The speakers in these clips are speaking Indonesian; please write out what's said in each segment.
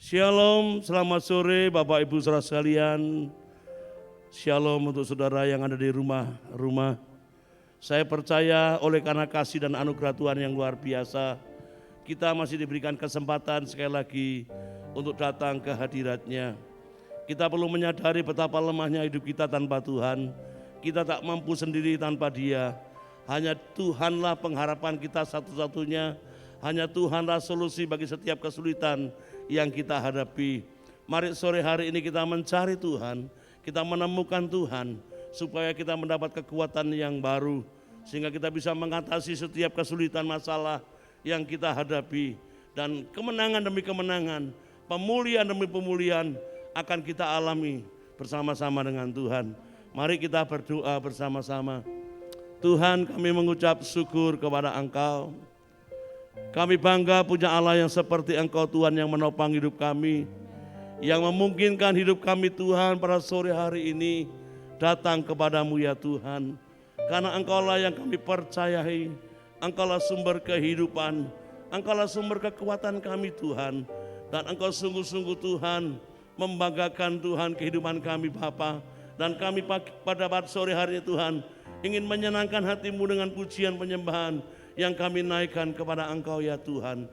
Shalom, selamat sore Bapak Ibu saudara sekalian. Shalom untuk saudara yang ada di rumah-rumah. Saya percaya oleh karena kasih dan anugerah Tuhan yang luar biasa, kita masih diberikan kesempatan sekali lagi untuk datang ke hadirat-Nya. Kita perlu menyadari betapa lemahnya hidup kita tanpa Tuhan. Kita tak mampu sendiri tanpa Dia. Hanya Tuhanlah pengharapan kita satu-satunya. Hanya Tuhanlah solusi bagi setiap kesulitan yang kita hadapi. Mari sore hari ini kita mencari Tuhan, kita menemukan Tuhan, supaya kita mendapat kekuatan yang baru, sehingga kita bisa mengatasi setiap kesulitan masalah yang kita hadapi. Dan kemenangan demi kemenangan, pemulihan demi pemulihan akan kita alami bersama-sama dengan Tuhan. Mari kita berdoa bersama-sama. Tuhan, kami mengucap syukur kepada Engkau. Kami bangga punya Allah yang seperti Engkau Tuhan, yang menopang hidup kami, yang memungkinkan hidup kami Tuhan pada sore hari ini datang kepadamu ya Tuhan. Karena Engkaulah yang kami percayai, Engkaulah sumber kehidupan, Engkaulah sumber kekuatan kami Tuhan. Dan Engkau sungguh-sungguh Tuhan membanggakan Tuhan kehidupan kami Bapa. Dan kami pada sore hari ini Tuhan ingin menyenangkan hati-Mu dengan pujian penyembahan yang kami naikkan kepada Engkau ya Tuhan.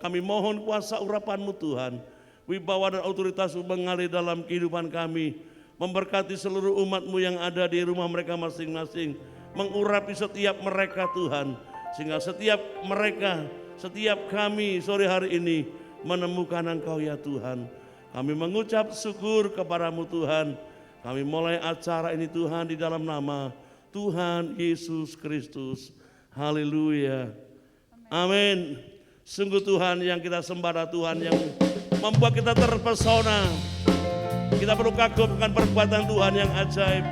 Kami mohon kuasa urapan-Mu Tuhan, wibawa dan otoritas-Mu mengalir dalam kehidupan kami, memberkati seluruh umat-Mu yang ada di rumah mereka masing-masing, mengurapi setiap mereka Tuhan, sehingga setiap mereka, setiap kami sore hari ini menemukan Engkau ya Tuhan. Kami mengucap syukur kepada-Mu Tuhan. Kami mulai acara ini Tuhan di dalam nama Tuhan Yesus Kristus. Haleluya. Amin. Sungguh Tuhan yang kita sembah, Tuhan yang membuat kita terpesona. Kita perlu kagumkan perbuatan Tuhan yang ajaib.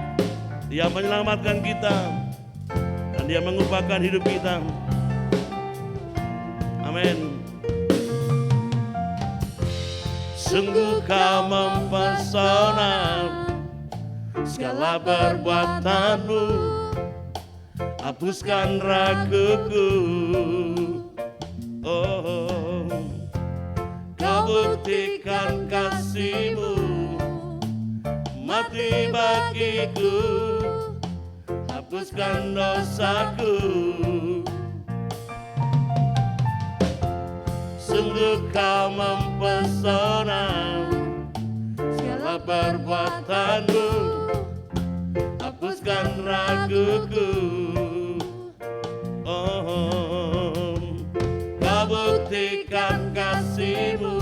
Dia menyelamatkan kita dan Dia mengubahkan hidup kita. Amin. Sungguh Kau mempesona, segala perbuatan-Mu hapuskan raguku. Oh, Kau buktikan kasih-Mu, mati bagiku, hapuskan dosaku. Sungguh Kau mempesona, segala perbuatan-Mu hapuskan raguku. Oh, Kau buktikan kasih-Mu,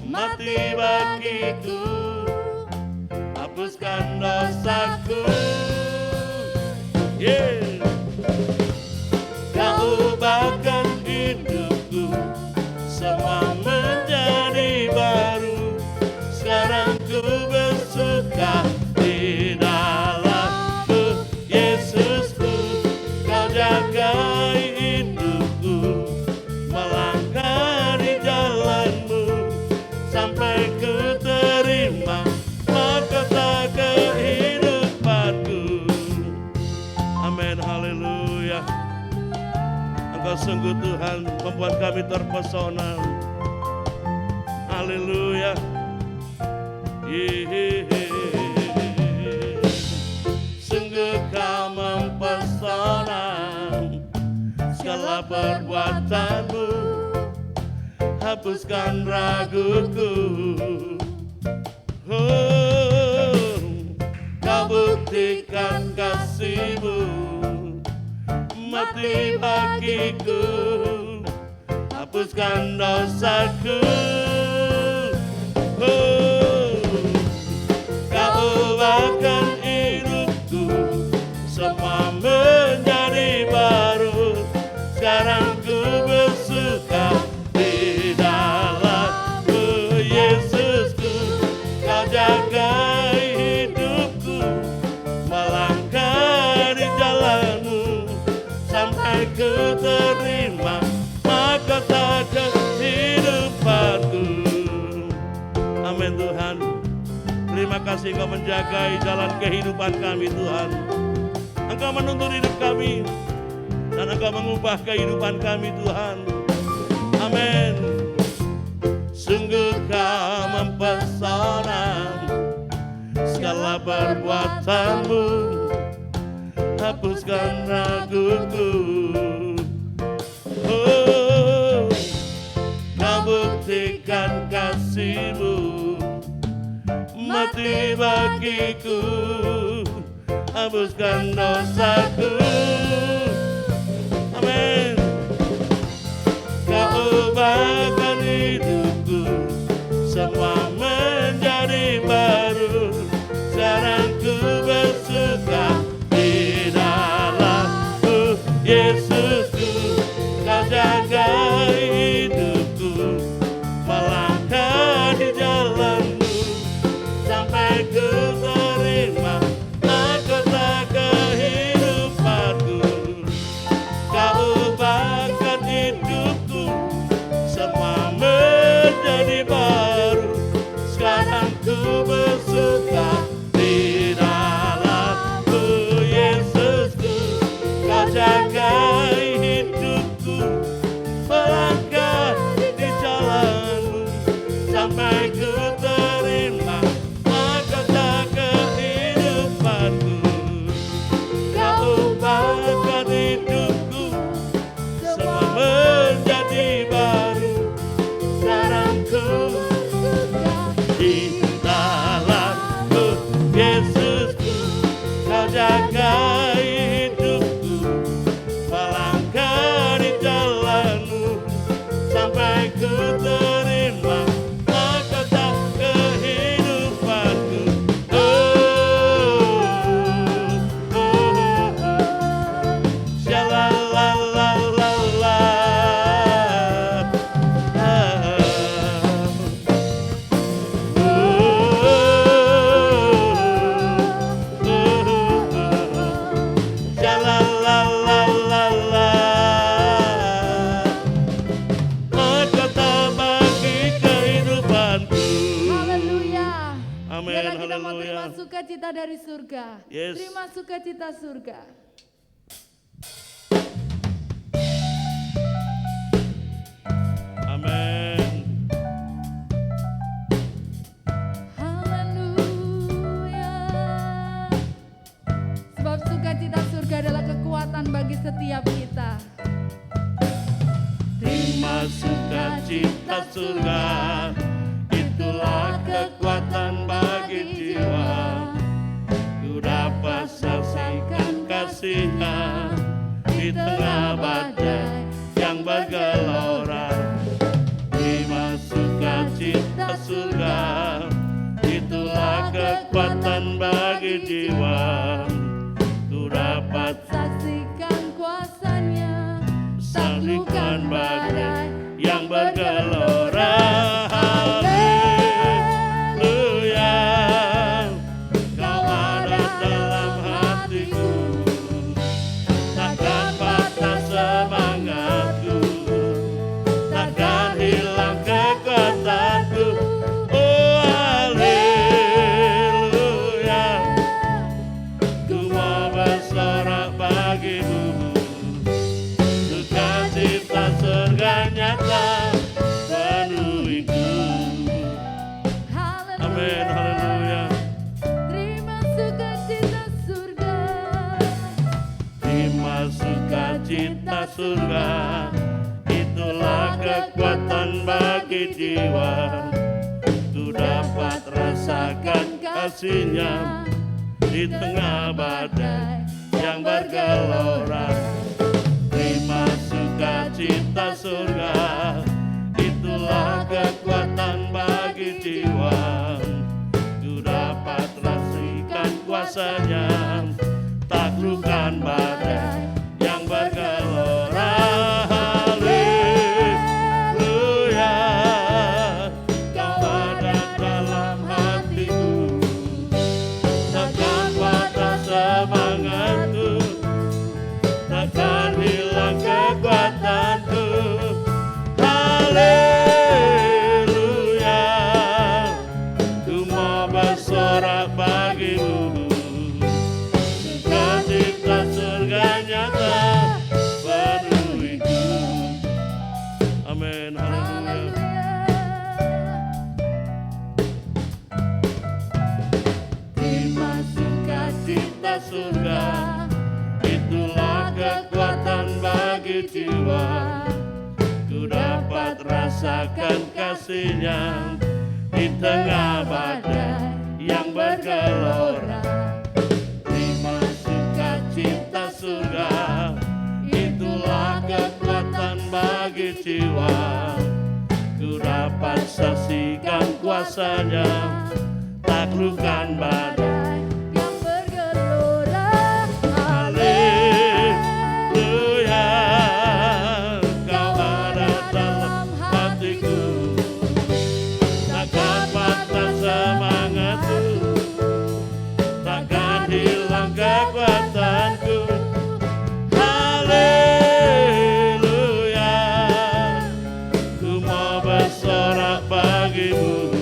mati bagiku, hapuskan dosaku. Yeah. Kau ubahkan hidupku, semua menjadi baru. Sekarang ku bersuka di dalam-Mu, Yesusku. Kau jaga hidupku, melangkah di jalan-Mu, sampai ku terima mahkota kehidupanku. Amin, haleluya. Engkau sungguh Tuhan membuat kami terpesona. Haleluya. Sungguh Kau mempesona, segala perbuatan-Mu hapuskan raguku. Oh, Kau buktikan kasih-Mu, mati bagiku, hapuskan dosaku. Oh, Kau ubahkan hidupku, semua menjadi baru. Sekarang ku bersuka di dalam-Mu, Yesusku. Kau jaga hidupku, melangkah di jalan-Mu, sampai ku terima mahkota kehidupanku. Amin Tuhan. Terima kasih Engkau menjagai jalan kehidupan kami Tuhan. Engkau menuntun hidup kami dan Engkau mengubah kehidupan kami Tuhan. Amin. sungguh kau mempesona, segala perbuatanmu hapuskan raguku. Oh, kau buktikan kasih-Mu, mati bagiku, hapuskan dosaku. Amin. Kau ubahkan hidupku, semua menjadi baru. Sekarang ku bersuka di dalam-Mu, Yesusku. Kau jaga hidupku, melangkah di jalan-Mu, sampai ku terima mahkota kehidupanku. Kau ubahkan hidupku, semua menjadi baru. Sekarang ku bersuka di dalam-Mu, Yesusku. Kau jaga hidupku, melangkah di jalan-Mu, sampai ku terima mahkota kehidupanku. Kau ubahkan hidupku, semua menjadi baru. Sekarang ku di dalam-Mu, Yesusku. Kau jaga hidupku, melangkah di jalan-Mu, sampai ku terima mahkota kehidupanku. Sha-la-la-la-la-la. Sha-la-la-la-la-la. Mahkota bagi kehidupanku. Haleluya. Amin, Biarlah kita mau haleluya. terima sukacita dari surga. Yes. Terima sukacita surga. Amin. Haleluya. Sebab sukacita surga adalah kekuatan bagi setiap kita. Terima sukacita surga, itulah kekuatan bagi jiwa. Ku dapat saksikan kasih-Nya di tengah badai yang bergelora. Terima sukacita surga, itulah kekuatan bagi jiwa. Ku dapat Saksikan kuasa-Nya, saksikan badai yang bergelora. Haleluya, Kau ada dalam hatiku, takkan patah semangatku, takkan hilang kekuatanku. Oh haleluya, ku mau bersorak bagi-Mu. Sukacita surga nyata penuhiku. Amin, haleluya. Terima sukacita surga. Terima sukacita surga, itulah kekuatan bagi jiwa. Ku dapat rasakan kasih-Nya di tengah badai yang bergelora. Terima sukacita surga, itulah kekuatan bagi jiwa. Ku dapat rasakan kuasa-Nya, taklukkan badai yang bergelora. Haleluya, Kau ada dalam hatiku, takkan patah semangatku, takkan hilang kekuatanku. Haleluya, ku mau bersorak bagi-Mu. Sukacita surga bagi jiwa. Ku dapat rasakan kasih-Nya di tengah badai yang bergelora. Terima sukacita surga, itulah kekuatan bagi jiwa. Ku dapat saksikan kuasa-Nya, taklukkan badai yang bergelora. Haleluya, Kau ada dalam hatiku, takkan patah semangatku, takkan hilang kekuatanku. Haleluya, ku mau bersorak bagimu,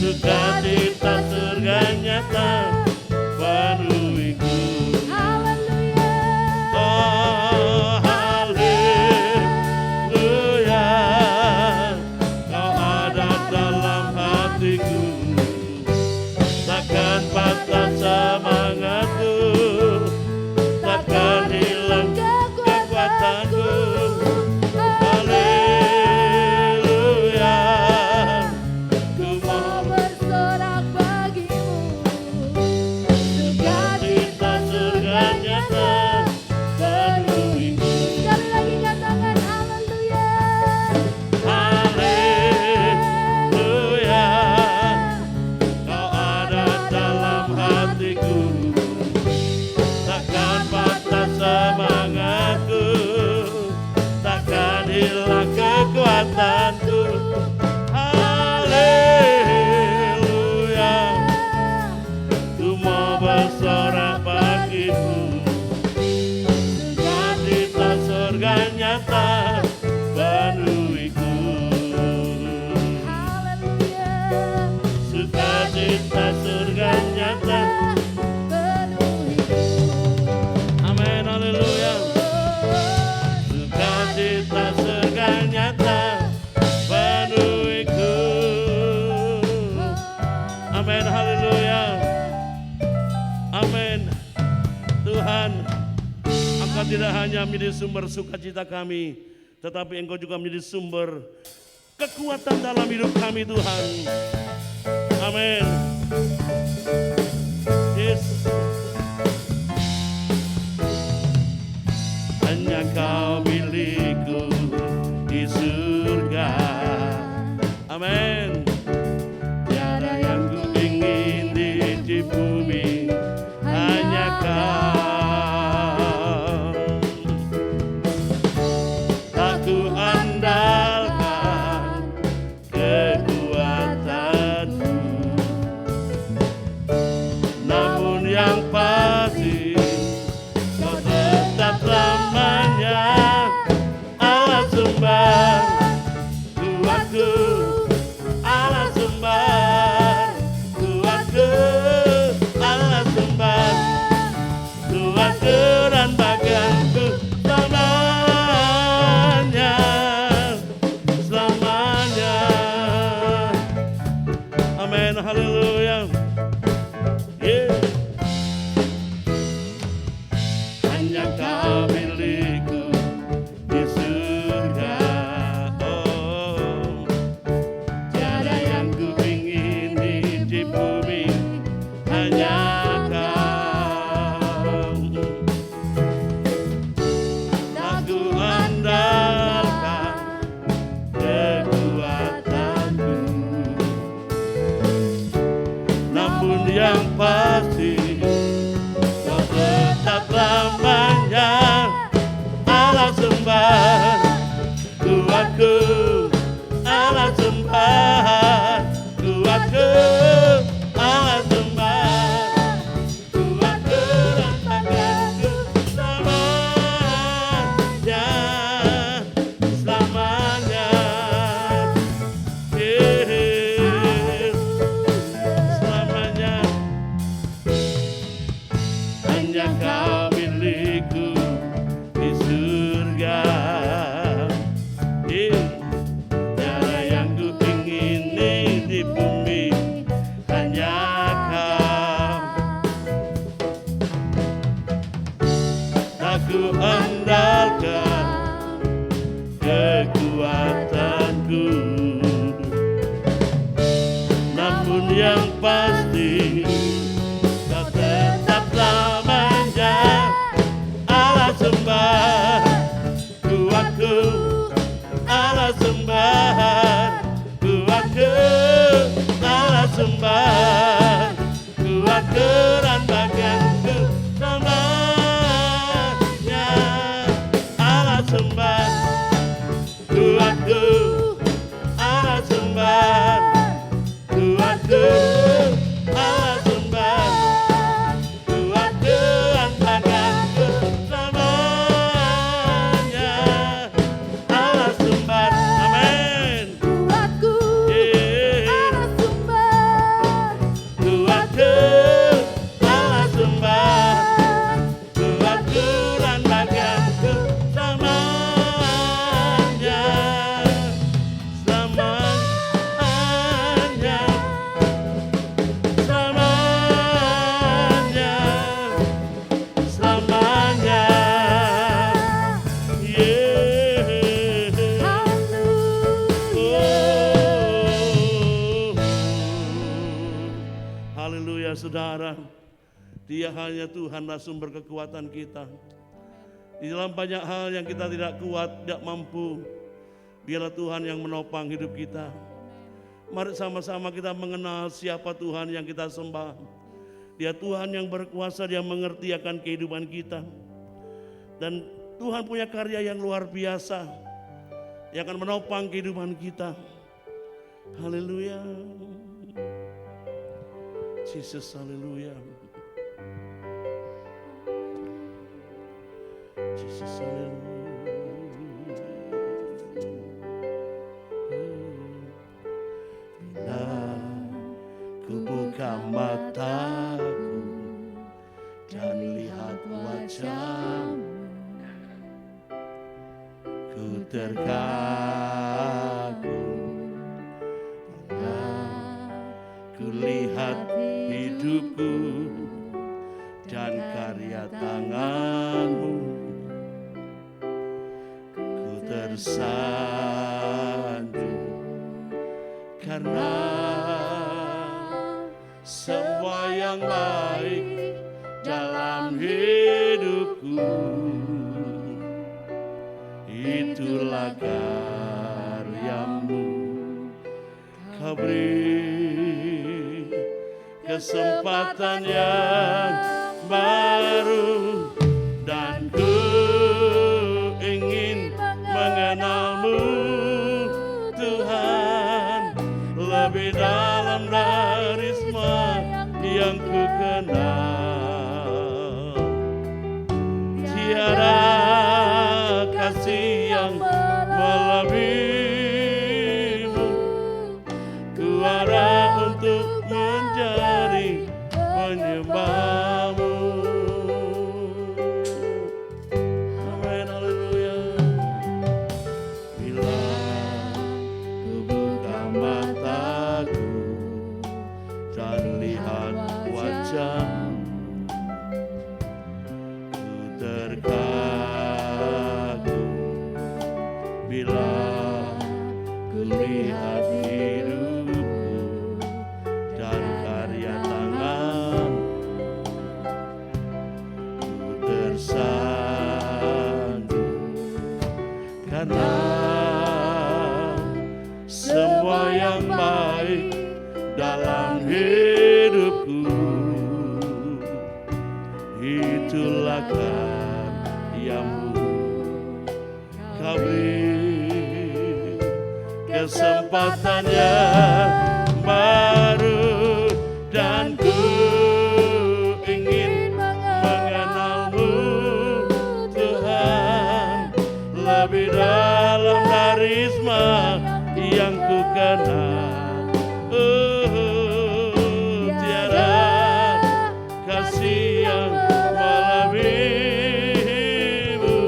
sukacita surga nyata penuhiku. Oh haleluya, Kau ada dalam hatiku, takkan patah semangatku, takkan hilang kekuatanku. Haleluya, ku mau Bersorak bagimu, sukacita surga nyata penuhiku. sekali lagi katakan haleluya. Haleluya, Kau ada dalam hatiku, takkan patah semangatku, takkan hilang kekuatanku. Haleluya, ku mau bersorak bagimu, sukacita surga nyata penuhiku. Haleluya. Sukacita surga nyata. Amin, haleluya. Sukacita surga nyata penuhiku. Amin, haleluya. Amin. Tuhan, Engkau tidak hanya menjadi sumber sukacita kami, tetapi Engkau juga menjadi sumber kekuatan dalam hidup kami, Tuhan. Amin. Yes. Hanya Kau milikku di surga. Amin. Tiada yang ku ingin di bumi, hanya Kau. Tak ku andalkan kekuatanku, namun yang pasti Kau tetap lamanya Allah sumber kuatku, Allah sumber kuatku, Allah sumber kuatku dan bagianku selamanya, selamanya. Amin, haleluya. Yeah. Hanya Kau milikku di surga. Oh, tiada yang ku ingin di bumi, hanya Kau. Tak ku andalkan kekuatanku, namun yang pasti Kau tetap lamanya ku andalkan kekuatanku. Namun yang pasti kau tetaplah menjadi Allah sembahan kuatku, Allah sembahan kuatku, Allah sembahan kuatku dan bagianku semuanya. Allah sembahan kuatku, Allah sembahan kuatku, Allah sembahan kuatku dan bagianku semuanya. Allah sembahan, amin. Kuatku, Yeah. Allah sembah. Kuatku, Allah sembahan kuatku dan bagianku semuanya. Semuanya, semuanya, semuanya. Yeah. Haleluya saudara. Dia hanya Tuhanlah sumber kekuatan kita. Di dalam banyak hal yang kita tidak kuat, tidak mampu, biarlah Tuhan yang menopang hidup kita. Mari sama-sama kita mengenal siapa Tuhan yang kita sembah. Dia Tuhan yang berkuasa, Dia mengerti akan kehidupan kita. Dan Tuhan punya karya yang luar biasa yang akan menopang kehidupan kita. Haleluya. Jesus, haleluya. Jesus, haleluya. Bila ku buka mataku dan lihat wajah-Mu, ku terkagum. Ku lihat hidupku dan karya tangan-Mu, ku tersanjung karena semua yang baik dalam hidupku itulah karya-Mu. Kau beri kesempatan yang baru dan ku ingin mengenal-Mu Tuhan lebih dalam dari semua yang ku kenal. Tiada kasih yang melebihi-Mu, ku ada untuk menjadi penyembah-Mu. Amin, haleluya. Bila ku buka mataku dan lihat wajah-Mu, ku terkagum. Bila ku lihat hidupku dan karya tangan, ku tersanjung karena semua yang baik dalam hidupku itulah karya-Mu. Kau beri kesempatan yang baru dan ku ingin mengenal-Mu Tuhan lebih dalam dari semua yang ku kenal. Tiada kasih yang melebihi-Mu,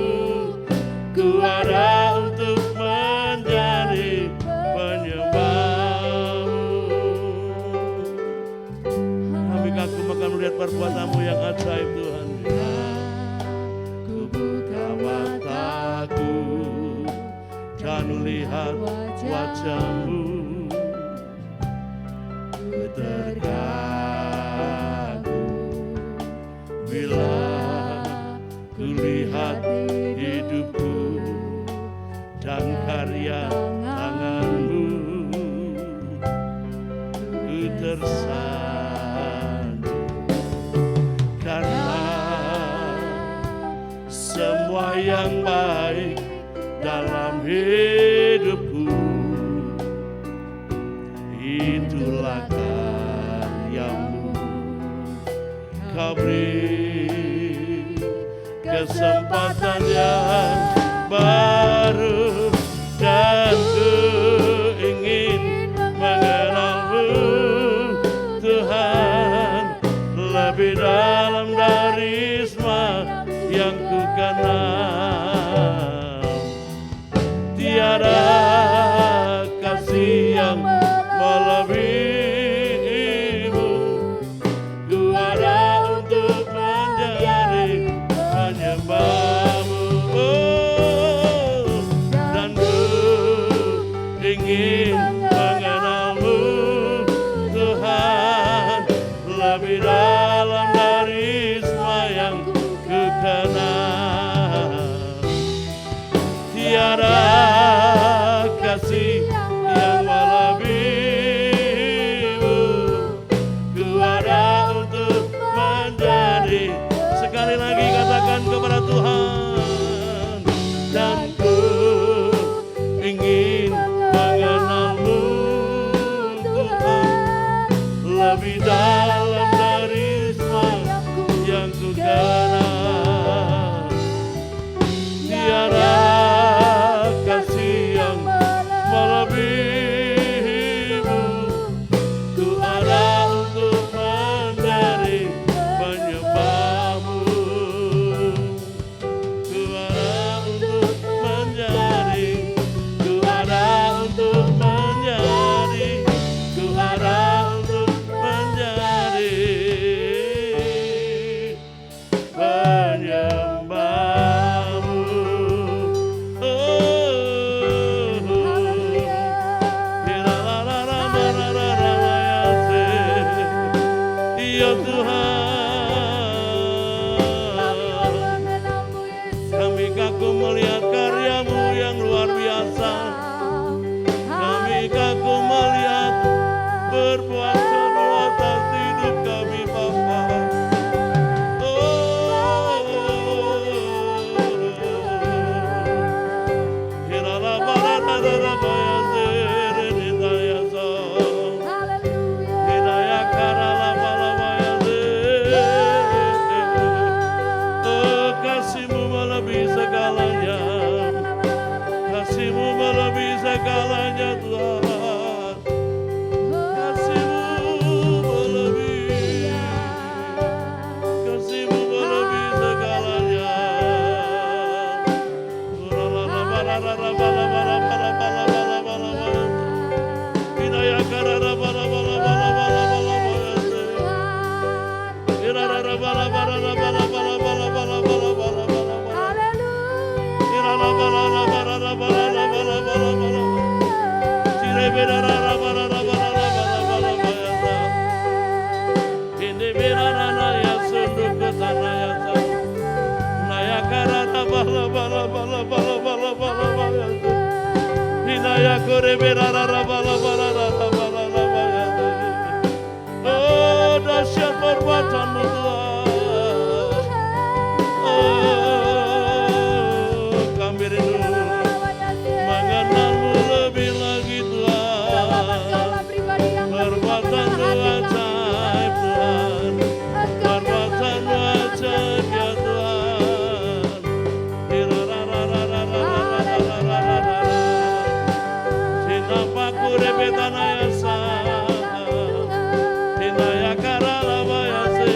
ku ada untuk menjadi penyembah-Mu. Kami kagum akan melihat perbuatan-Mu yang ajaib Tuhan. Ku melihat wajah-Mu. Ku terkagum bila ku lihat hidupku dan karya tangan-Mu. Ku tersanjung karena semua yang baik dalam hidupku itulah karya-Mu. Kau beri kesempatan yang baru dan ku ingin mengenal-Mu, Tuhan, lebih dalam dari semua yang ku kenal. Tiada kasih yang melebihi-Mu. Ku ada untuk menjadi penyembah-Mu. Dan ku ingin mengenal-Mu, Tuhan, lebih dalam dari semua yang ku kenal. Tiada kasih yang melebihi-Mu. Ku ada untuk menjadi, sekali lagi katakan kepada Tuhan, dan ku ingin mengenal-Mu, Tuhan, lebih dalam dari semua yang ku kenal. Tiada kasih yang melebihi-Mu. Ku ada untuk menjadi penyembah-Mu. Ku ada untuk menjadi, ku ada untuk menjadi, ku ada untuk menjadi penyembah-Mu. Ya Tuhan, kami kagum melihat karya-Mu yang luar biasa. Kami kagum melihat perbuatan-Mu atas hidup kami, Bapa. Kasih-Mu melebihi segalanya, kasih-Mu melebihi segalanya, Tuhan. Kasih-Mu melebihi, kasih-Mu melebihi segalanya. Oh, dahsyat perbuatan-Mu, Tuhan. Oh, kami rindu mengenal-Mu lebih lagi, Tuhan. Perbuatan-Mu ajaib, Tuhan. Perbuatan-Mu ajaib, ya Tuhan. Sinapaku repetana ya sa, hinaya karala baya se.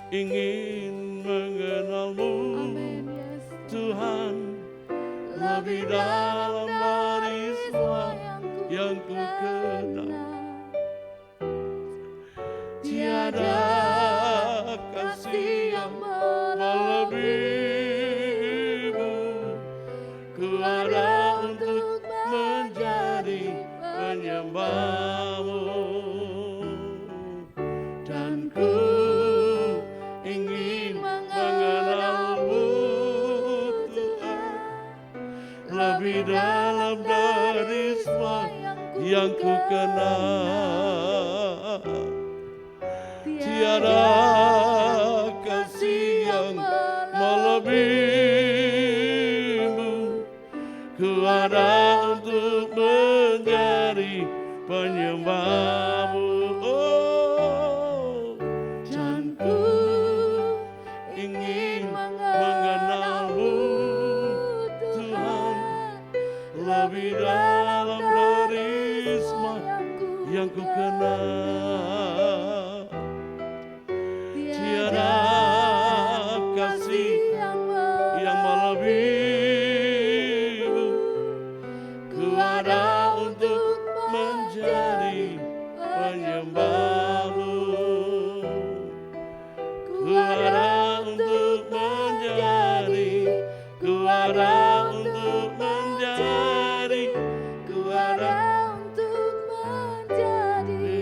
Ingin mengenal-Mu, Tuhan, lebih dalam dari semua yang ku kenal. Tiada kasih yang melebihimu. Ku ada untuk menjadi penyembahmu, dan ku ingin mengenalmu Tuhan lebih dalam dari semua yang ku kenal. Tiada kasih yang melebihimu. Ku ada untuk menjadi penyembahmu. Oh, dan ku ingin mengenalmu Tuhan lebih dalam dari semua yang ku kenal. Tiada kasih yang melebihimu. Ku ada untuk menjadi penyembahmu. Ku ada untuk menjadi, ku ada untuk menjadi, ku ada untuk menjadi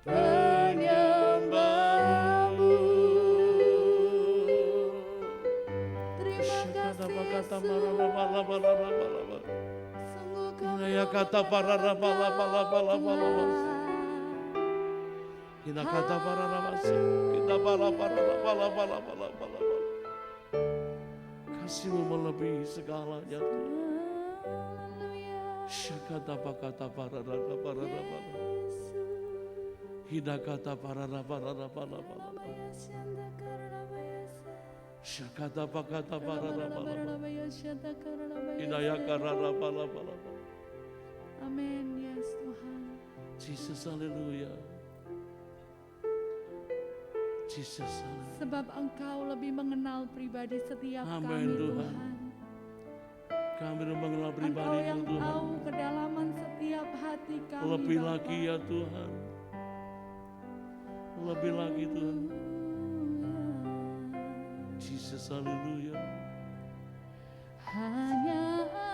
penyembahmu. Terima kasih Yesus. Sungguh kami Ya kata para kita kata para kita para kasihmu melebihi segalanya Tuhan. Syakata pakata para hidakata para syakata pakata para hidayakara Amin, yes Tuhan. Jesus, haleluya. Jesus, haleluya. Sebab Engkau lebih mengenal pribadi setiap Amin, kami Tuhan. Tuhan. Kami mengenal Engkau pribadi yang Tuhan. tahu kedalaman setiap hati kami Lebih Bapa. lagi ya Tuhan. Lebih lagi Tuhan. Jesus, haleluya. Hanya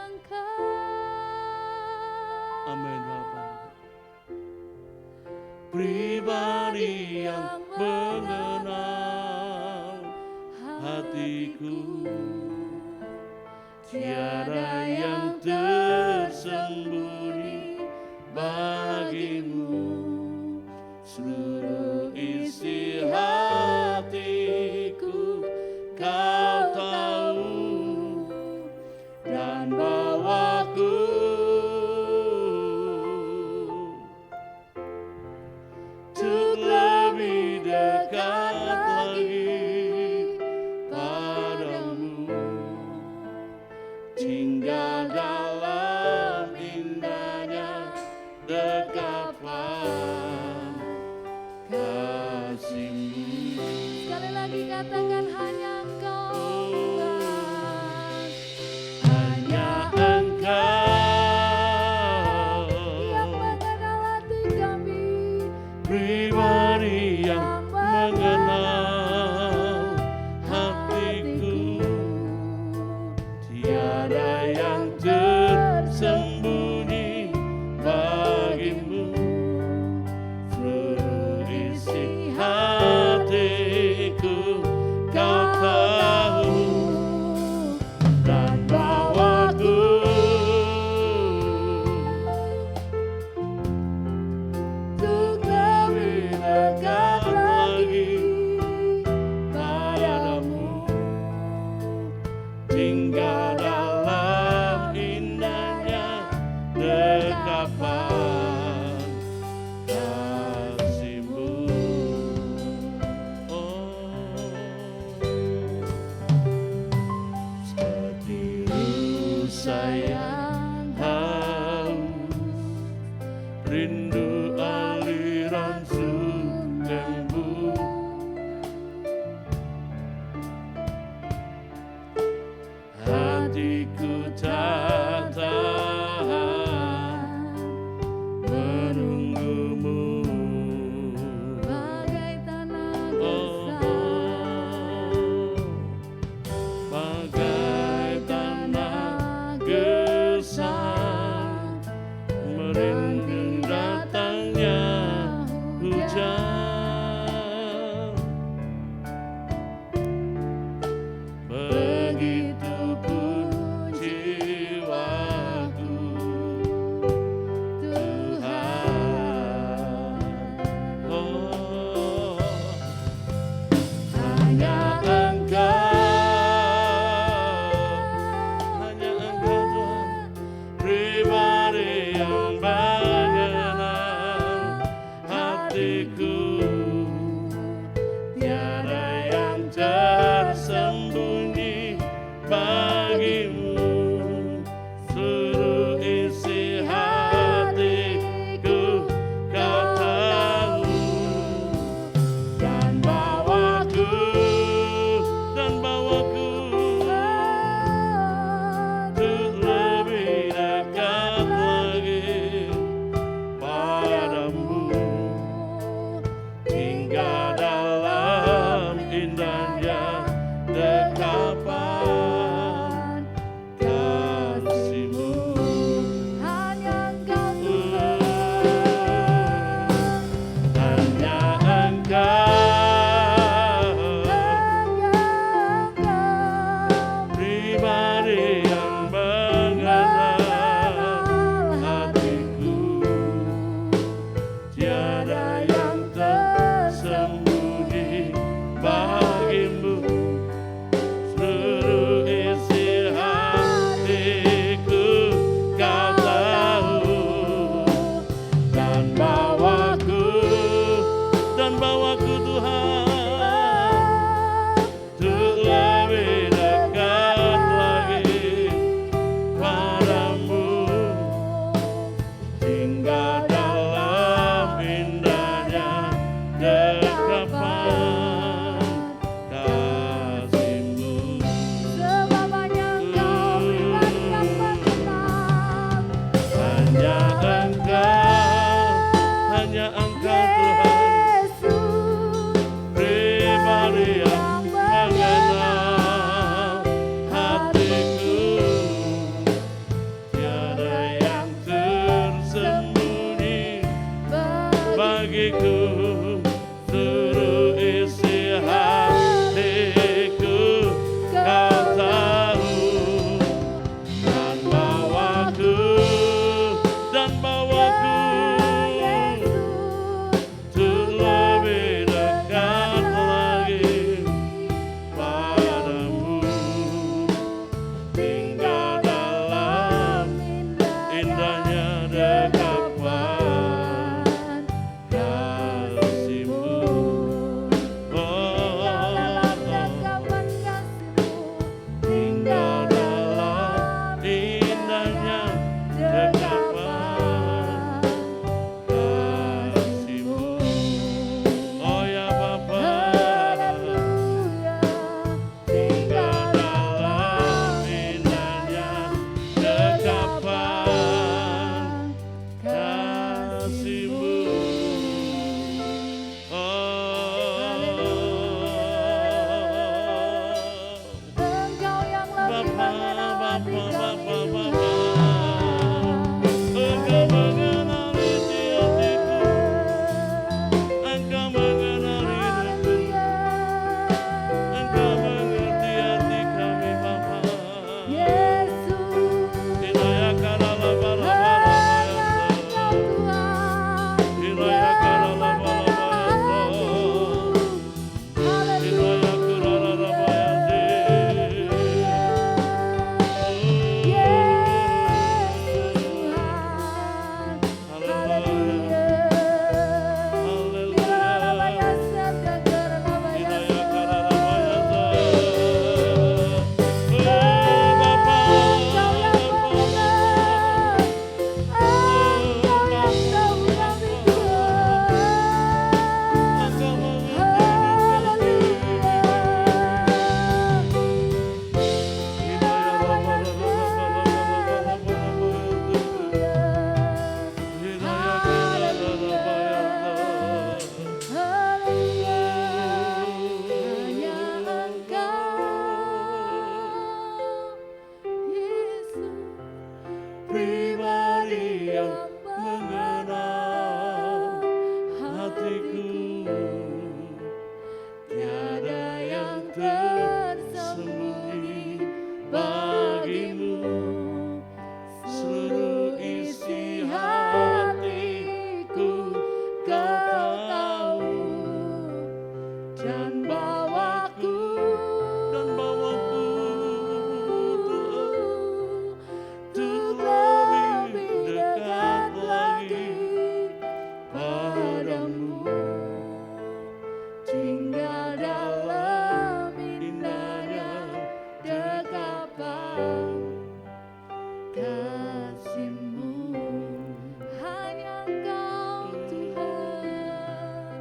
Engkau. Amin Bapa. Pribadi yang mengenal hatiku, tiada yang tersembunyi bagimu. Seluruh isi hatiku Kau tahu, dan bawaku untuk lebih dekat lagi padamu, tinggal dalam indahnya dekapan kasih-Mu. Sekali lagi katakan hanya Engkau Tuhan. Hanya Engkau Yang mengenal hati kami, pribadi yang mengenal hatiku, tiada yang tersembunyi bagimu. Seluruh isi hatiku Kau tahu, dan bawaku untuk lebih dekat lagi padamu, tinggal dalam indahnya dekapan kasih-Mu. Oh, seperti sayang haus, rindu aliran sungguh. Hatiku tak tahu bagimu, seluruh isi hatiku Kau tahu, dan bawaku untuk lebih dekat lagi padamu, tinggal dalam indahnya dekapan kasih-Mu. Hanya Engkau Tuhan,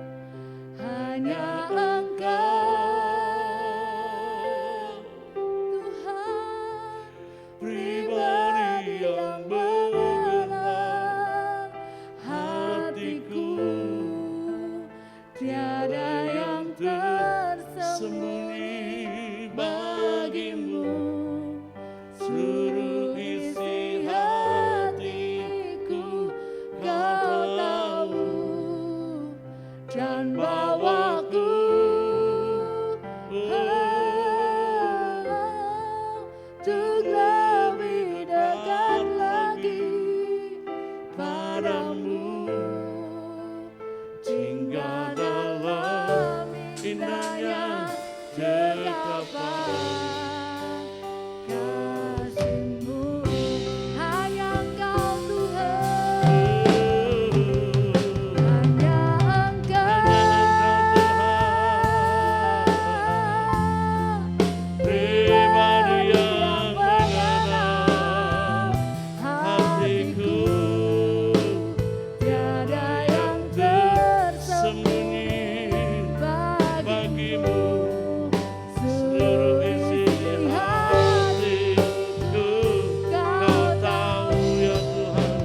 hanya Engkau Tuhan, pribadi yang mengenal hatiku, tiada yang tersembunyi bagimu, seluruh isi hatiku Kau tahu, dan bawaku untuk lebih dekat lagi padamu, tinggal dalam indahnya dekapan kasih-Mu. Hanya Engkau Tuhan, hanya Engkau pribadi yang mengenal hatiku, tiada yang tersembunyi bagimu, seluruh isi hatiku Kau tahu ya Tuhan,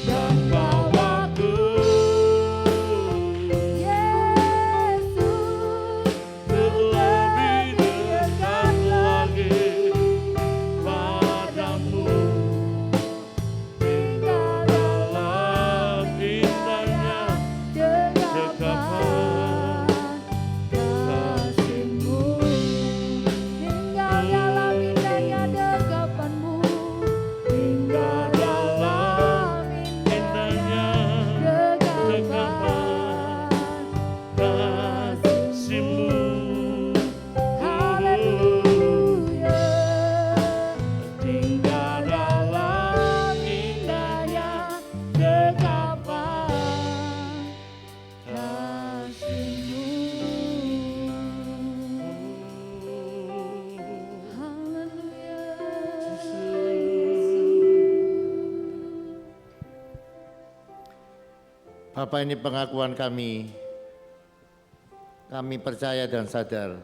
dan bawaku Yesus untuk lebih dekat lagi padamu, tinggal dalam indahnya dekapan kasih-Mu, tinggal dalam indahnya dekapan-Mu, tinggal dalam indahnya dekapan kasih-Mu. Haleluya, tinggal dalam indahnya dekapan kasih-Mu. Haleluya. Bapa, ini pengakuan kami. Kami percaya dan sadar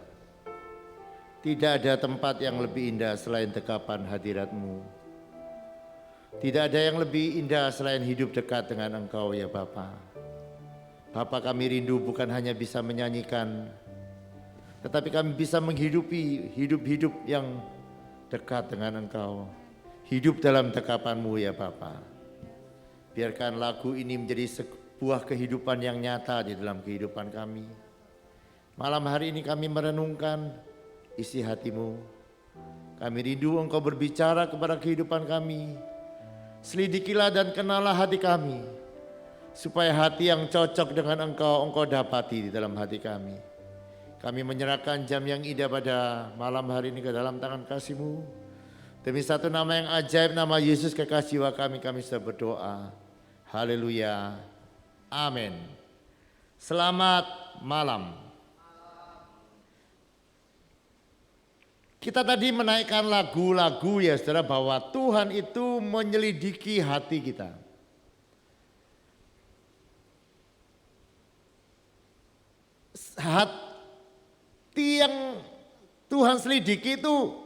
tidak ada tempat yang lebih indah selain dekapan hadirat-Mu. Tidak ada yang lebih indah selain hidup dekat dengan Engkau ya Bapa. Bapa, kami rindu bukan hanya bisa menyanyikan, tetapi kami bisa menghidupi hidup-hidup yang dekat dengan Engkau. Hidup dalam dekapan-Mu ya Bapa. Biarkan lagu ini menjadi sebuah kehidupan yang nyata di dalam kehidupan kami. Malam hari ini kami merenungkan isi hati-Mu. Kami rindu Engkau berbicara kepada kehidupan kami. Selidikilah dan kenalah hati kami, supaya hati yang cocok dengan Engkau dapati di dalam hati kami. Kami menyerahkan jam yang indah pada malam hari ini ke dalam tangan kasih-Mu. Demi satu nama yang ajaib, nama Yesus kekasih jiwa kami sudah berdoa. Haleluya. Amin. Selamat malam. Kita tadi menaikkan lagu-lagu ya saudara, bahwa Tuhan itu menyelidiki hati kita. Hati yang Tuhan selidiki itu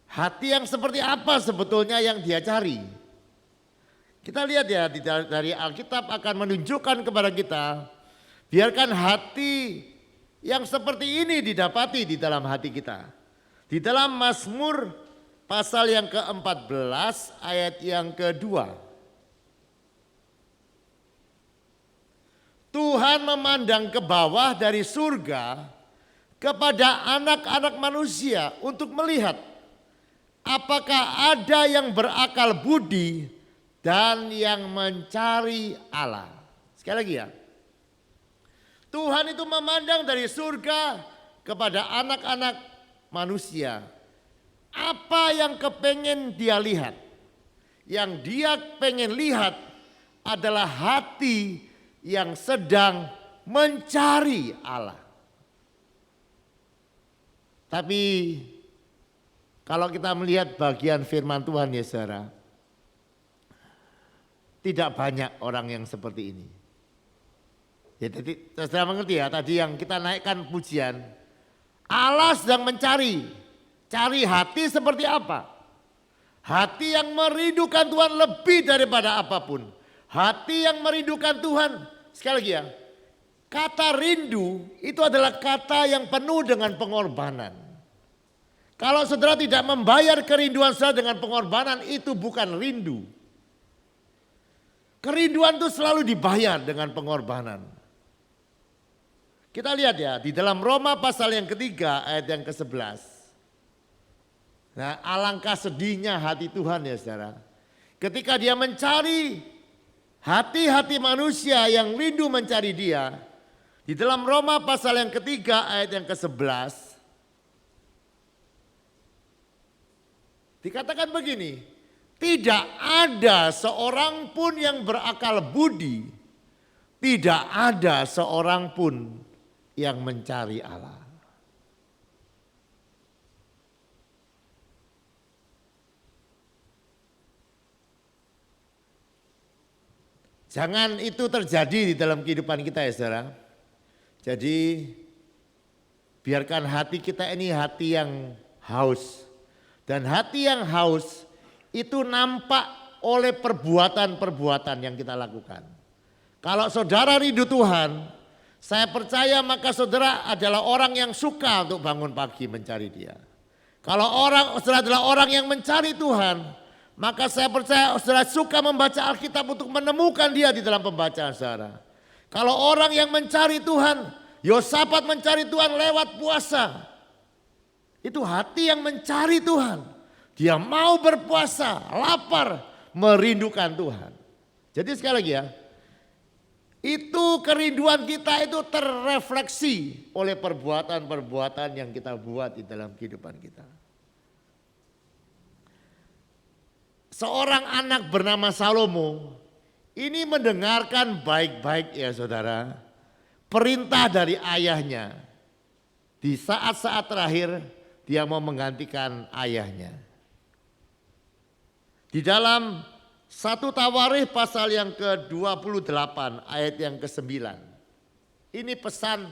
hati yang seperti apa sebetulnya yang Dia cari. Kita lihat ya dari Alkitab akan menunjukkan kepada kita, biarkan hati yang seperti ini didapati di dalam hati kita. Di dalam Mazmur pasal yang ke-14 ayat yang kedua. Tuhan memandang ke bawah dari surga kepada anak-anak manusia untuk melihat apakah ada yang berakal budi dan yang mencari Allah. Sekali lagi ya. Tuhan itu memandang dari surga kepada anak-anak manusia. Apa yang kepengen dia lihat? Yang dia pengen lihat adalah hati yang sedang mencari Allah. Tapi kalau kita melihat bagian firman Tuhan ya saudara, tidak banyak orang yang seperti ini. Ya, jadi saudara mengerti ya, tadi yang kita naikkan pujian, Allah sedang mencari, cari hati seperti apa? Hati yang merindukan Tuhan lebih daripada apapun. Hati yang merindukan Tuhan, sekali lagi ya, kata rindu itu adalah kata yang penuh dengan pengorbanan. Kalau saudara tidak membayar kerinduan saudara dengan pengorbanan, itu bukan rindu. Kerinduan itu selalu dibayar dengan pengorbanan. Kita lihat ya di dalam Roma pasal yang ketiga ayat yang ke-11. Nah, alangkah sedihnya hati Tuhan ya saudara. Ketika dia mencari hati-hati manusia yang rindu mencari dia. Di dalam Roma pasal yang ketiga ayat yang ke-11. Dikatakan begini. Tidak ada seorang pun yang berakal budi. Tidak ada seorang pun yang mencari Allah. Jangan itu terjadi di dalam kehidupan kita ya saudara. Jadi biarkan hati kita ini hati yang haus. Dan hati yang haus itu nampak oleh perbuatan-perbuatan yang kita lakukan. Kalau saudara rindu Tuhan, saya percaya maka saudara adalah orang yang suka untuk bangun pagi mencari dia. Kalau saudara adalah orang yang mencari Tuhan, maka saya percaya saudara suka membaca Alkitab untuk menemukan dia di dalam pembacaan saudara. Kalau orang yang mencari Tuhan, Yosafat mencari Tuhan lewat puasa. Itu hati yang mencari Tuhan. Dia mau berpuasa, lapar, merindukan Tuhan. Jadi sekali lagi ya. Itu kerinduan kita itu terrefleksi oleh perbuatan-perbuatan yang kita buat di dalam kehidupan kita. Seorang anak bernama Salomo ini mendengarkan baik-baik ya saudara. Perintah dari ayahnya. Di saat-saat terakhir dia mau menggantikan ayahnya. Di dalam 1 Tawarikh pasal yang ke-28 ayat yang ke-9. Ini pesan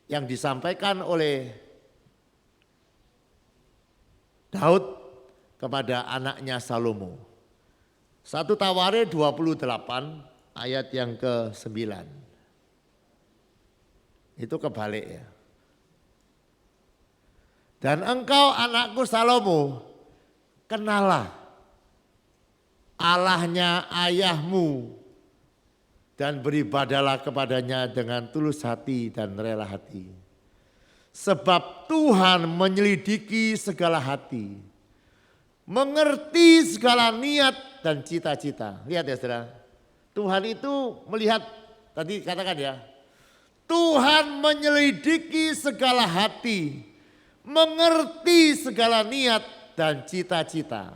yang disampaikan oleh Daud kepada anaknya Salomo. 1 Tawarikh 28 ayat yang ke-9. Itu kebalik ya. Dan engkau anakku Salomo, kenallah Allahnya ayahmu dan beribadalah kepadanya dengan tulus hati dan rela hati. Sebab Tuhan menyelidiki segala hati, mengerti segala niat dan cita-cita. Lihat ya saudara, Tuhan itu melihat, tadi katakan ya, Tuhan menyelidiki segala hati, mengerti segala niat dan cita-cita.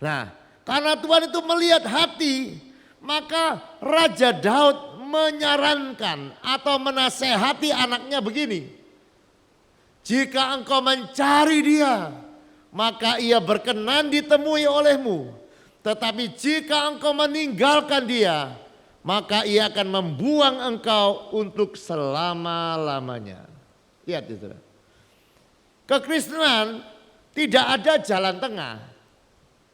Nah, karena Tuhan itu melihat hati, maka Raja Daud menyarankan atau menasehati anaknya begini. Jika engkau mencari dia, maka ia berkenan ditemui olehmu. Tetapi jika engkau meninggalkan dia, maka ia akan membuang engkau untuk selama-lamanya. Lihat itu. Kekristenan tidak ada jalan tengah.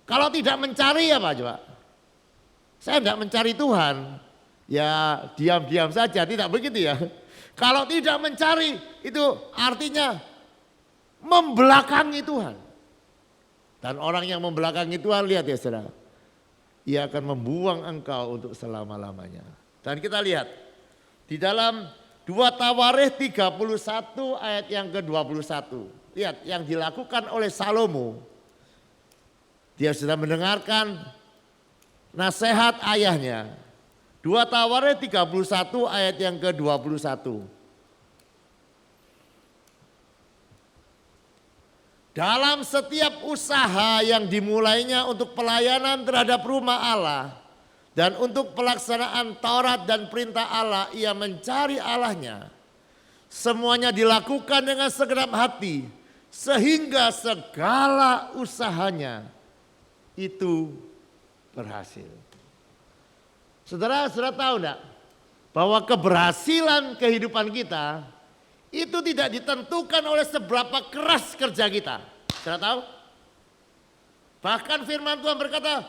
Kalau tidak mencari apa coba? Saya tidak mencari Tuhan. Ya diam-diam saja, tidak begitu ya. Kalau tidak mencari itu artinya membelakangi Tuhan. Dan orang yang membelakangi Tuhan, lihat ya saudara. Ia akan membuang engkau untuk selama-lamanya. Dan kita lihat di dalam 2 Tawarikh 31 ayat yang ke-21. Lihat yang dilakukan oleh Salomo. Dia sudah mendengarkan nasihat ayahnya. 2 Tawarik 31 ayat yang ke-21. Dalam setiap usaha yang dimulainya untuk pelayanan terhadap rumah Allah dan untuk pelaksanaan Taurat dan perintah Allah, ia mencari Allahnya. Semuanya dilakukan dengan segenap hati sehingga segala usahanya itu berhasil. Saudara tahu enggak bahwa keberhasilan kehidupan kita itu tidak ditentukan oleh seberapa keras kerja kita. Saudara tahu? Bahkan firman Tuhan berkata,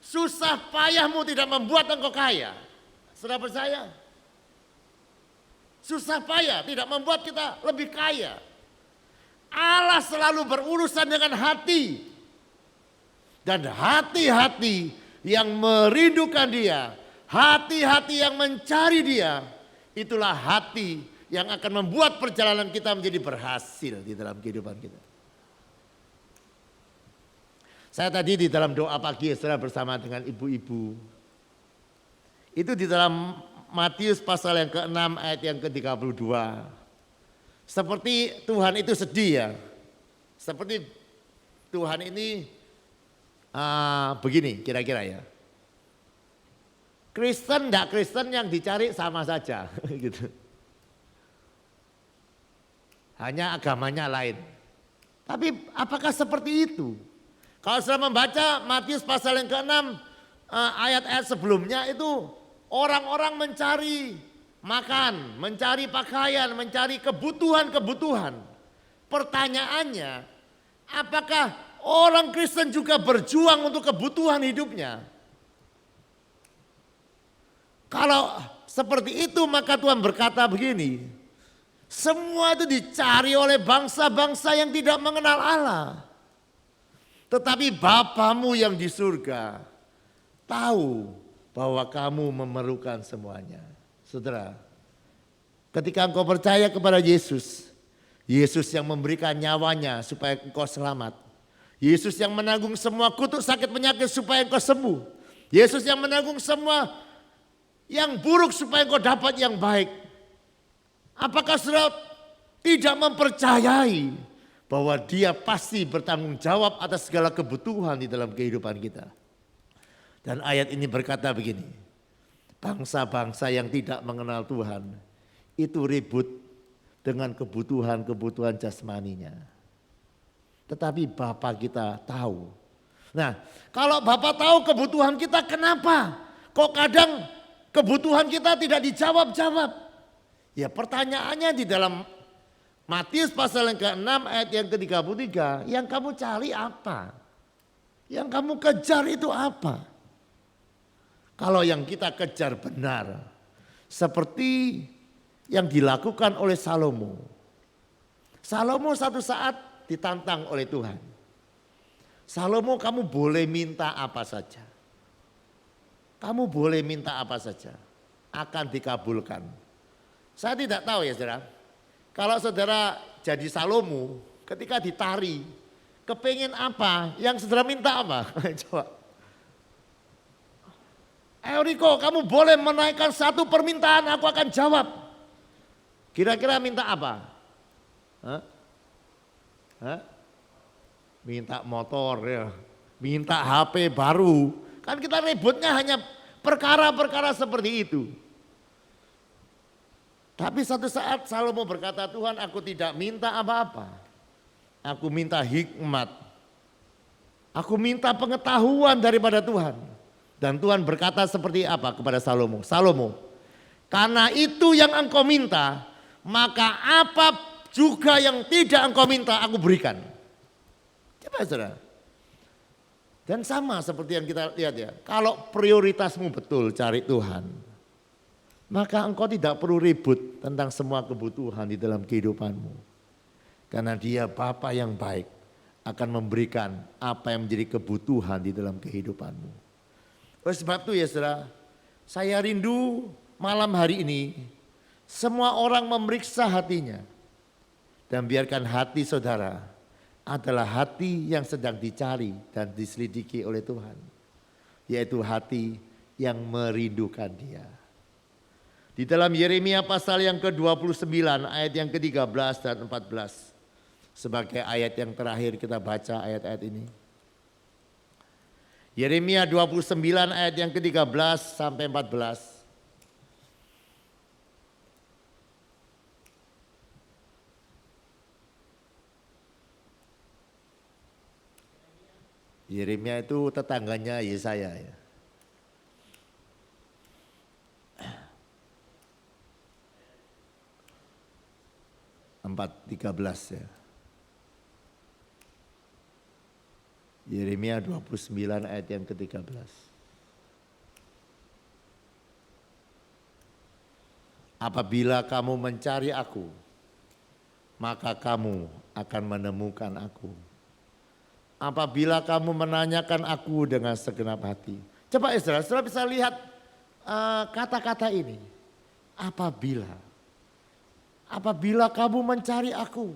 susah payahmu tidak membuat engkau kaya. Saudara percaya? Susah payah tidak membuat kita lebih kaya. Allah selalu berurusan dengan hati. Dan hati-hati yang merindukan Dia, hati-hati yang mencari Dia, itulah hati yang akan membuat perjalanan kita menjadi berhasil di dalam kehidupan kita. Saya tadi di dalam doa pagi saudara bersama dengan ibu-ibu. Itu di dalam Matius pasal yang ke-6 ayat yang ke-32. Seperti Tuhan itu sedih ya. Seperti Tuhan ini begini kira-kira ya. Kristen enggak Kristen yang dicari sama saja gitu. Hanya agamanya lain. Tapi apakah seperti itu? Kalau sudah membaca Matius pasal yang ke-6 ayat-ayat sebelumnya itu orang-orang mencari makan, mencari pakaian, mencari kebutuhan-kebutuhan. Pertanyaannya, apakah orang Kristen juga berjuang untuk kebutuhan hidupnya? Kalau seperti itu maka Tuhan berkata begini, semua itu dicari oleh bangsa-bangsa yang tidak mengenal Allah. Tetapi Bapamu yang di surga tahu bahwa kamu memerlukan semuanya. Saudara, ketika engkau percaya kepada Yesus, Yesus yang memberikan nyawanya supaya engkau selamat. Yesus yang menanggung semua kutuk sakit penyakit supaya engkau sembuh. Yesus yang menanggung semua yang buruk supaya engkau dapat yang baik. Apakah saudara tidak mempercayai bahwa Dia pasti bertanggung jawab atas segala kebutuhan di dalam kehidupan kita? Dan ayat ini berkata begini, bangsa-bangsa yang tidak mengenal Tuhan itu ribut dengan kebutuhan-kebutuhan jasmaninya. Tetapi Bapa kita tahu. Nah, kalau Bapa tahu kebutuhan kita, kenapa kok kadang kebutuhan kita tidak dijawab-jawab? Ya pertanyaannya di dalam Matius pasal yang ke-6 ayat yang ke-33, yang kamu cari apa? Yang kamu kejar itu apa? Kalau yang kita kejar benar, seperti yang dilakukan oleh Salomo. Salomo satu saat ditantang oleh Tuhan. Salomo, kamu boleh minta apa saja. Kamu boleh minta apa saja, akan dikabulkan. Saya tidak tahu ya saudara, kalau saudara jadi Salomo ketika ditari, kepingin apa, yang saudara minta apa? Coba. Euriko, kamu boleh menaikkan satu permintaan, aku akan jawab. Kira-kira minta apa? Hah? Hah? Minta motor ya, minta HP baru. Kan kita ributnya hanya perkara-perkara seperti itu. Tapi satu saat Salomo berkata, Tuhan, aku tidak minta apa-apa. Aku minta hikmat. Aku minta pengetahuan daripada Tuhan. Dan Tuhan berkata seperti apa kepada Salomo? Salomo, karena itu yang engkau minta, maka apa juga yang tidak engkau minta aku berikan. Coba saudara. Dan sama seperti yang kita lihat ya, kalau prioritasmu betul cari Tuhan, maka engkau tidak perlu ribut tentang semua kebutuhan di dalam kehidupanmu. Karena Dia Bapa yang baik akan memberikan apa yang menjadi kebutuhan di dalam kehidupanmu. Oleh sebab itu ya saudara, saya rindu malam hari ini semua orang memeriksa hatinya. Dan biarkan hati saudara adalah hati yang sedang dicari dan diselidiki oleh Tuhan. Yaitu hati yang merindukan Dia. Di dalam Yeremia pasal yang ke-29 ayat yang ke-13 dan 14. Sebagai ayat yang terakhir kita baca ayat-ayat ini. Yeremia 29 ayat yang ke-13 sampai 14. Yeremia itu tetangganya Yesaya ya. Empat 13 ya. Yeremia 29 ayat yang ke-13. Apabila kamu mencari aku, maka kamu akan menemukan aku. Apabila kamu menanyakan aku dengan segenap hati. Coba saudara bisa lihat kata-kata ini. Apabila kamu mencari aku,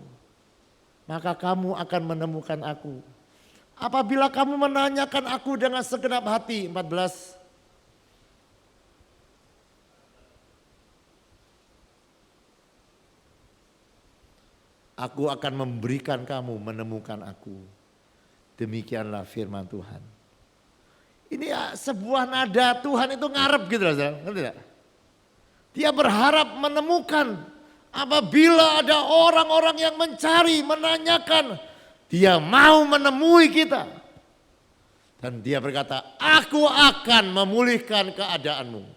maka kamu akan menemukan aku. Apabila kamu menanyakan aku dengan segenap hati. 14. Aku akan memberikan kamu menemukan aku. Demikianlah firman Tuhan. Ini ya sebuah nada Tuhan itu ngarep gitu loh, ngerti tidak? Dia berharap menemukan apabila ada orang-orang yang mencari, menanyakan, dia mau menemui kita. Dan dia berkata, aku akan memulihkan keadaanmu.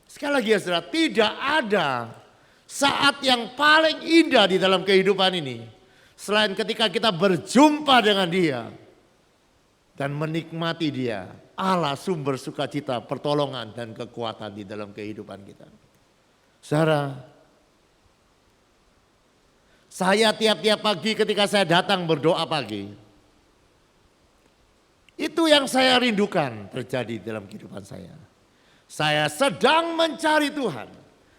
Sekali lagi ya saudara, tidak ada saat yang paling indah di dalam kehidupan ini. Selain ketika kita berjumpa dengan Dia dan menikmati Dia, Allah sumber sukacita, pertolongan dan kekuatan di dalam kehidupan kita. Saudara, saya tiap-tiap pagi ketika saya datang berdoa pagi, itu yang saya rindukan terjadi dalam kehidupan saya. Saya sedang mencari Tuhan,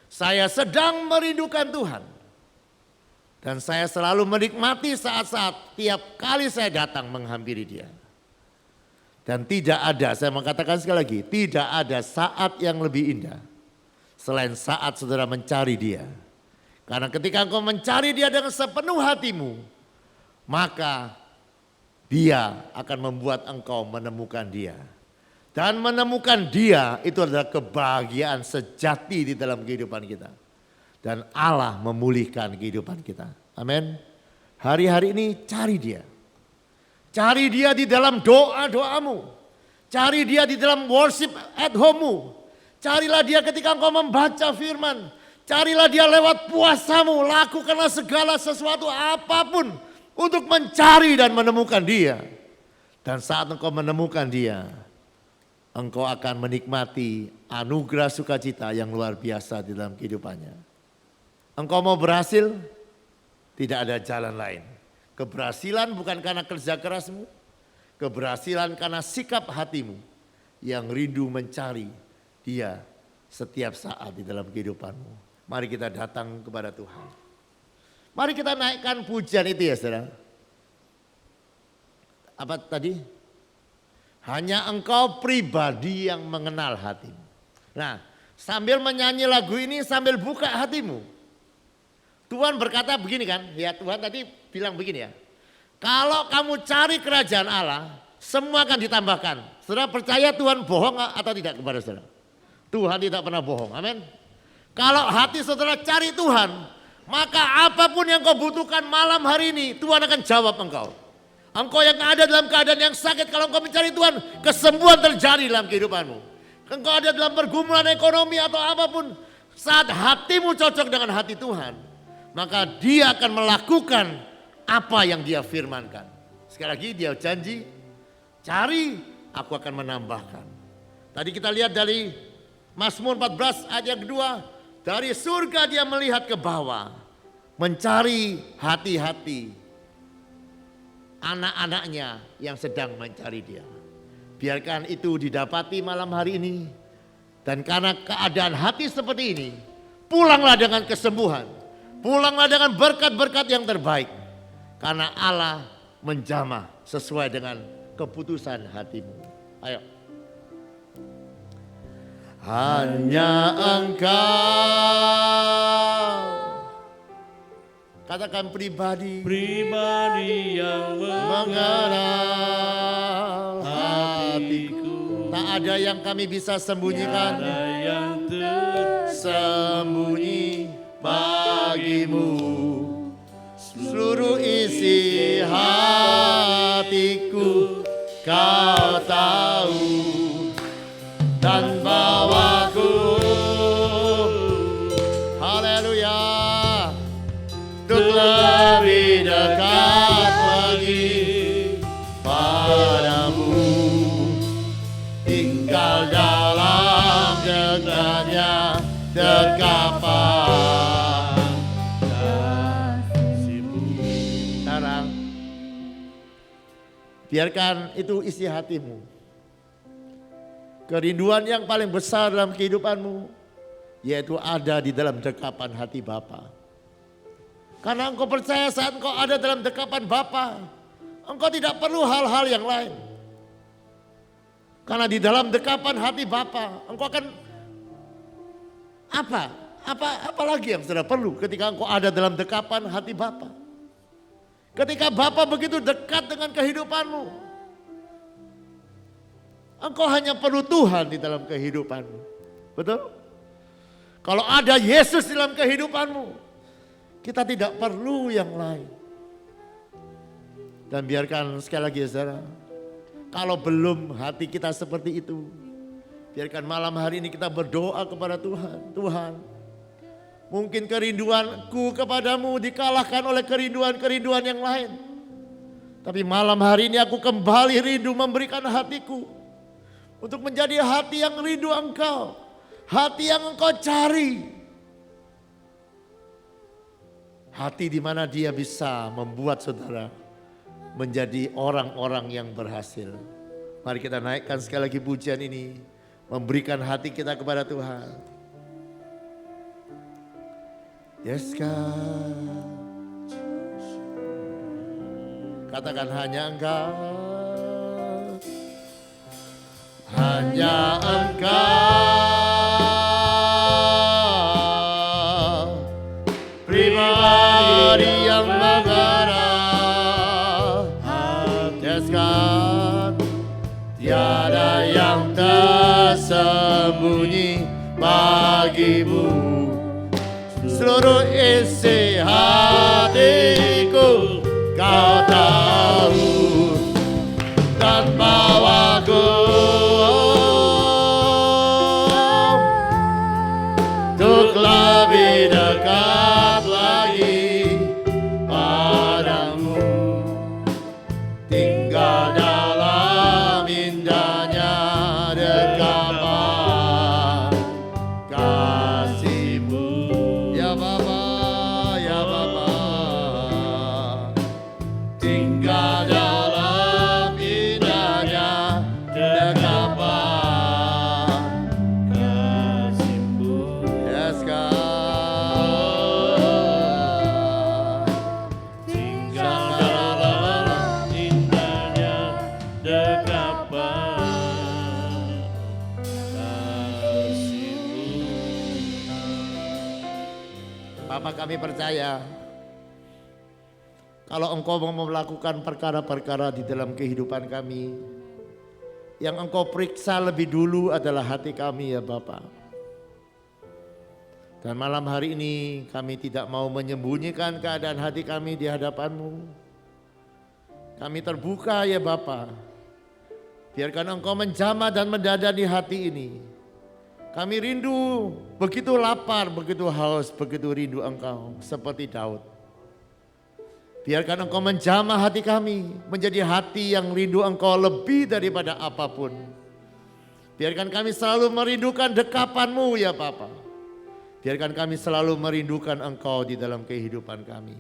saya sedang merindukan Tuhan. Dan saya selalu menikmati saat-saat tiap kali saya datang menghampiri Dia. Dan tidak ada, saya mengatakan sekali lagi, tidak ada saat yang lebih indah selain saat saudara mencari Dia. Karena ketika engkau mencari Dia dengan sepenuh hatimu, maka Dia akan membuat engkau menemukan Dia. Dan menemukan Dia itu adalah kebahagiaan sejati di dalam kehidupan kita. Dan Allah memulihkan kehidupan kita. Amin. Hari-hari ini cari Dia. Cari Dia di dalam doa-doamu. Cari Dia di dalam worship at home-mu. Carilah Dia ketika engkau membaca firman. Carilah Dia lewat puasamu. Lakukanlah segala sesuatu apapun untuk mencari dan menemukan Dia. Dan saat engkau menemukan Dia, engkau akan menikmati anugerah sukacita yang luar biasa di dalam kehidupannya. Engkau mau berhasil, tidak ada jalan lain. Keberhasilan bukan karena kerja kerasmu, keberhasilan karena sikap hatimu yang rindu mencari Dia setiap saat di dalam kehidupanmu. Mari kita datang kepada Tuhan. Mari kita naikkan pujian itu ya saudara. Apa tadi? Hanya engkau pribadi yang mengenal hatimu. Nah, sambil menyanyi lagu ini sambil buka hatimu. Tuhan berkata begini kan, ya Tuhan tadi bilang begini ya. Kalau kamu cari kerajaan Allah, semua akan ditambahkan. Saudara percaya Tuhan bohong atau tidak kepada saudara? Tuhan tidak pernah bohong, amin. Kalau hati saudara cari Tuhan, maka apapun yang kau butuhkan malam hari ini, Tuhan akan jawab engkau. Engkau yang ada dalam keadaan yang sakit, kalau engkau mencari Tuhan, kesembuhan terjadi dalam kehidupanmu. Engkau ada dalam pergumulan ekonomi atau apapun, saat hatimu cocok dengan hati Tuhan, maka Dia akan melakukan apa yang Dia firmankan. Sekali lagi Dia janji, cari aku akan menambahkan. Tadi kita lihat dari Mazmur 14 ayat yang kedua, dari surga Dia melihat ke bawah, mencari hati-hati anak-anaknya yang sedang mencari Dia. Biarkan itu didapati malam hari ini. Dan karena keadaan hati seperti ini, pulanglah dengan kesembuhan. Pulanglah dengan berkat-berkat yang terbaik. Karena Allah menjamah sesuai dengan keputusan hatimu. Ayo. Hanya Engkau. Katakan pribadi yang mengenal hatiku. Tak ada yang kami bisa sembunyikan. ada yang Sembunyi bagimu. Seluruh isi hatiku Kau tahu. Dan bawaku, haleluya, untuk lebih dekat lagi padamu, tinggal dalam dekatnya dekapan kasih-Mu. Sekarang biarkan itu isi hatimu. Kerinduan yang paling besar dalam kehidupanmu yaitu ada di dalam dekapan hati Bapa. Karena engkau percaya saat engkau ada dalam dekapan Bapa, engkau tidak perlu hal-hal yang lain. Karena di dalam dekapan hati Bapa, engkau akan apa lagi yang sudah perlu ketika engkau ada dalam dekapan hati Bapa. Ketika Bapa begitu dekat dengan kehidupanmu, engkau hanya perlu Tuhan di dalam kehidupanmu. Betul? Kalau ada Yesus di dalam kehidupanmu, kita tidak perlu yang lain. Dan biarkan sekali lagi ya saudara, kalau belum hati kita seperti itu, biarkan malam hari ini kita berdoa kepada Tuhan. Tuhan, mungkin kerinduanku kepadamu dikalahkan oleh kerinduan-kerinduan yang lain. Tapi malam hari ini aku kembali rindu memberikan hatiku untuk menjadi hati yang rindu Engkau, hati yang Engkau cari. Hati di mana dia bisa membuat saudara menjadi orang-orang yang berhasil. Mari kita naikkan sekali lagi pujian ini, memberikan hati kita kepada Tuhan. Yes God. Katakan hanya Engkau. Hanya Engkau, pribadi yang mengenal hati God. Tiada yang tersembunyi bagimu. Seluruh isi hatiku Kau tahu. Dan bawaku lebih dekat lagi padamu, tinggal dalam indahnya dekapan kasih-Mu. Ya Bapa, ya Bapa, tinggal dalam indahnya dekapan kasih-Mu. Yes God. Bapa, kami percaya kalau Engkau mau melakukan perkara-perkara di dalam kehidupan kami, yang Engkau periksa lebih dulu adalah hati kami ya Bapa. Dan malam hari ini kami tidak mau menyembunyikan keadaan hati kami di hadapan-Mu. Kami terbuka ya Bapa. Biarkan Engkau menjamah dan mendadani hati ini. Kami rindu, begitu lapar, begitu haus, begitu rindu Engkau seperti Daud. Biarkan Engkau menjamah hati kami menjadi hati yang rindu Engkau lebih daripada apapun. Biarkan kami selalu merindukan dekapan-Mu ya Bapa. Biarkan kami selalu merindukan Engkau di dalam kehidupan kami.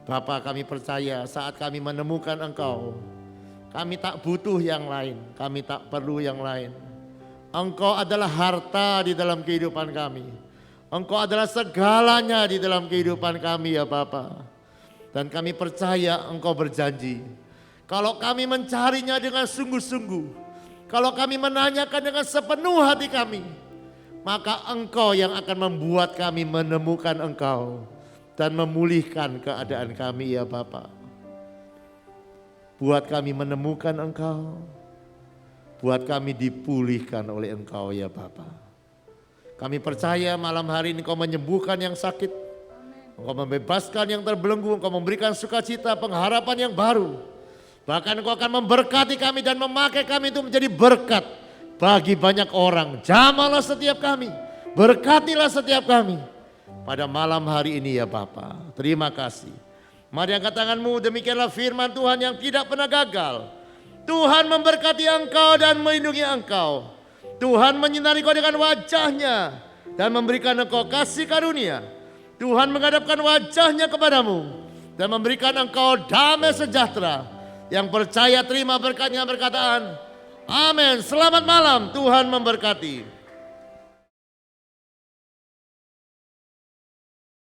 Bapa, kami percaya saat kami menemukan Engkau, kami tak butuh yang lain, kami tak perlu yang lain. Engkau adalah harta di dalam kehidupan kami. Engkau adalah segalanya di dalam kehidupan kami ya Bapa. Dan kami percaya Engkau berjanji. Kalau kami mencarinya dengan sungguh-sungguh. Kalau kami menanyakan dengan sepenuh hati kami. Maka Engkau yang akan membuat kami menemukan Engkau. Dan memulihkan keadaan kami ya Bapa. Buat kami menemukan Engkau. Buat kami dipulihkan oleh Engkau ya Bapa. Kami percaya malam hari ini Engkau menyembuhkan yang sakit. Engkau membebaskan yang terbelenggu. Engkau memberikan sukacita, pengharapan yang baru. Bahkan Engkau akan memberkati kami dan memakai kami itu menjadi berkat bagi banyak orang. Jamalah setiap kami. Berkatilah setiap kami. Pada malam hari ini ya Bapa. Terima kasih. Mari angkat tanganmu, demikianlah firman Tuhan yang tidak pernah gagal. Tuhan memberkati engkau dan melindungi engkau. Tuhan menyinari kau dengan wajahnya dan memberikan engkau kasih karunia. Tuhan menghadapkan wajahnya kepadamu dan memberikan engkau damai sejahtera. Yang percaya terima berkatnya berkataan, amin. Selamat malam, Tuhan memberkati.